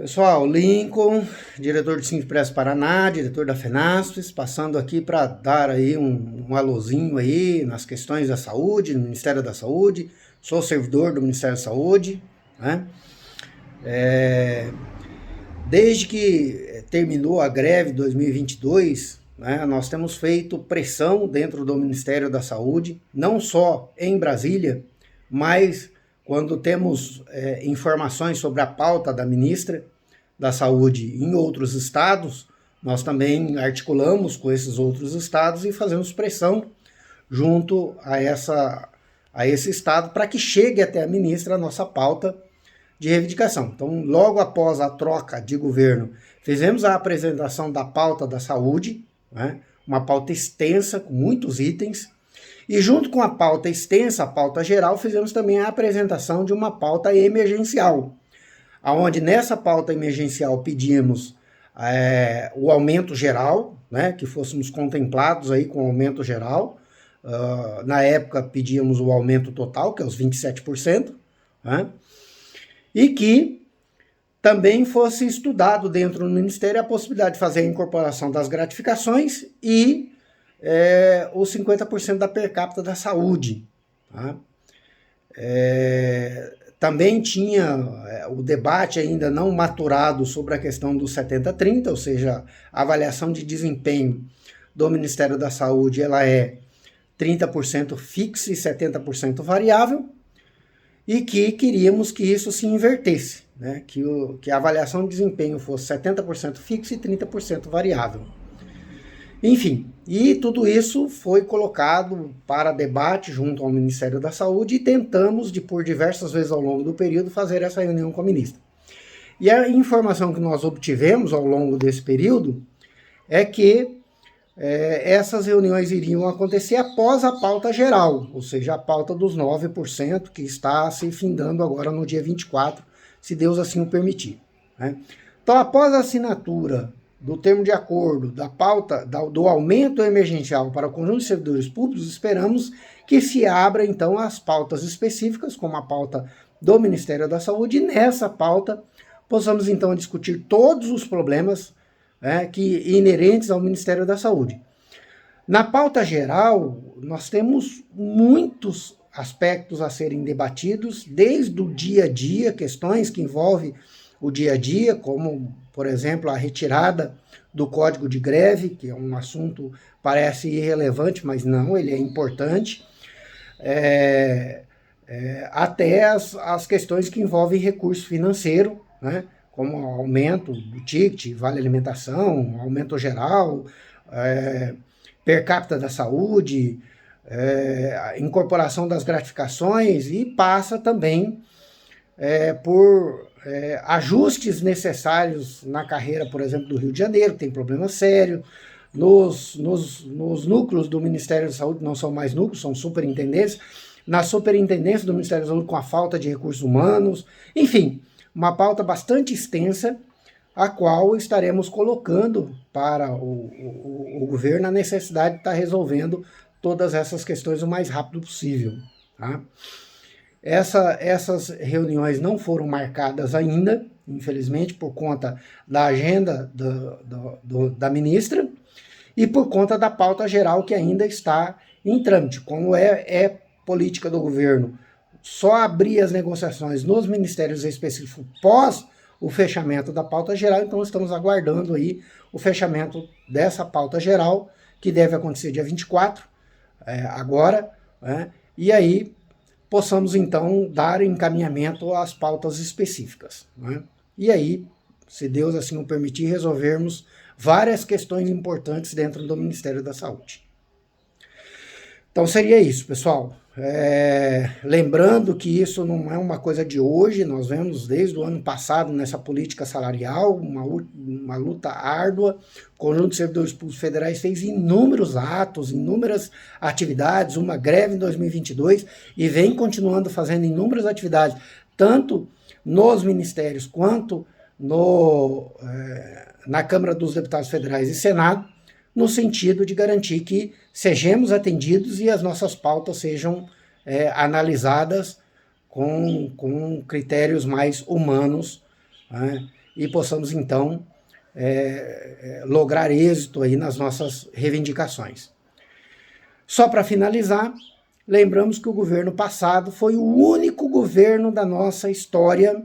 Pessoal, Lincoln, diretor do Simpress Paraná, diretor da FENASPES, passando aqui para dar aí um alôzinho aí nas questões da saúde, no Ministério da Saúde. Sou servidor do Ministério da Saúde, né? Desde que terminou a greve 2022, né, nós temos feito pressão dentro do Ministério da Saúde, não só em Brasília, mas quando temos informações sobre a pauta da ministra da Saúde em outros estados, nós também articulamos com esses outros estados e fazemos pressão junto a esse estado para que chegue até a ministra a nossa pauta de reivindicação. Então, logo após a troca de governo, fizemos a apresentação da pauta da saúde, né? Uma pauta extensa, com muitos itens, e junto com a pauta extensa, a pauta geral, fizemos também a apresentação de uma pauta emergencial, onde nessa pauta emergencial pedimos o aumento geral, né? Que fôssemos contemplados aí com o aumento geral. Na época pedíamos o aumento total, que é os 27%, né? E que também fosse estudado dentro do Ministério a possibilidade de fazer a incorporação das gratificações e os 50% da per capita da saúde. Tá? Também tinha o debate ainda não maturado sobre a questão do 70-30, ou seja, a avaliação de desempenho do Ministério da Saúde ela é 30% fixa e 70% variável, e que queríamos que isso se invertesse, né? Que a avaliação de desempenho fosse 70% fixo e 30% variável. Enfim, e tudo isso foi colocado para debate junto ao Ministério da Saúde e tentamos, por diversas vezes ao longo do período, fazer essa reunião com a ministra. E a informação que nós obtivemos ao longo desse período é que essas reuniões iriam acontecer após a pauta geral, ou seja, a pauta dos 9%, que está se findando agora no dia 24, se Deus assim o permitir. Né? Então, após a assinatura do termo de acordo da pauta do aumento emergencial para o conjunto de servidores públicos, esperamos que se abra, então, as pautas específicas, como a pauta do Ministério da Saúde, e nessa pauta possamos, então, discutir todos os problemas inerentes ao Ministério da Saúde. Na pauta geral, nós temos muitos aspectos a serem debatidos, desde o dia a dia, questões que envolvem o dia a dia, como, por exemplo, a retirada do Código de Greve, que é um assunto parece irrelevante, mas não, ele é importante, até as questões que envolvem recurso financeiro, né? Como aumento do ticket, vale alimentação, aumento geral, per capita da saúde, a incorporação das gratificações, e passa também por ajustes necessários na carreira, por exemplo, do Rio de Janeiro, que tem problema sério. Nos núcleos do Ministério da Saúde, não são mais núcleos, são superintendências, na superintendência do Ministério da Saúde com a falta de recursos humanos, enfim, uma pauta bastante extensa, a qual estaremos colocando para o governo a necessidade de estar resolvendo todas essas questões o mais rápido possível. Tá? Essas reuniões não foram marcadas ainda, infelizmente, por conta da agenda da ministra e por conta da pauta geral que ainda está em trâmite. Como é política do governo só abrir as negociações nos ministérios específicos pós o fechamento da pauta geral, então estamos aguardando aí o fechamento dessa pauta geral, que deve acontecer dia 24, agora, né? E aí possamos então dar encaminhamento às pautas específicas, né? E aí, se Deus assim o permitir, resolvermos várias questões importantes dentro do Ministério da Saúde. Então seria isso, pessoal. Lembrando que isso não é uma coisa de hoje, nós vemos desde o ano passado nessa política salarial, uma luta árdua. O Conjunto de Servidores Públicos Federais fez inúmeros atos, inúmeras atividades, uma greve em 2022 e vem continuando fazendo inúmeras atividades, tanto nos ministérios quanto na Câmara dos Deputados Federais e Senado, no sentido de garantir que sejamos atendidos e as nossas pautas sejam analisadas com critérios mais humanos, né? e possamos então lograr êxito aí nas nossas reivindicações. Só para finalizar, lembramos que o governo passado foi o único governo da nossa história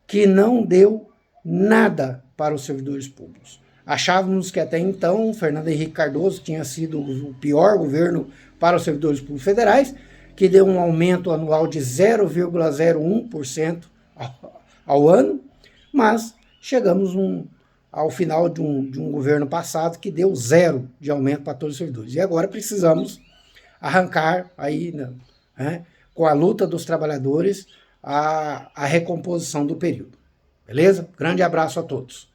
que não deu nada para os servidores públicos. Achávamos que até então Fernando Henrique Cardoso tinha sido o pior governo para os servidores públicos federais, que deu um aumento anual de 0,01% ao ano, mas chegamos ao final de um governo passado que deu zero de aumento para todos os servidores. E agora precisamos arrancar aí, né, com a luta dos trabalhadores, a recomposição do período. Beleza? Grande abraço a todos.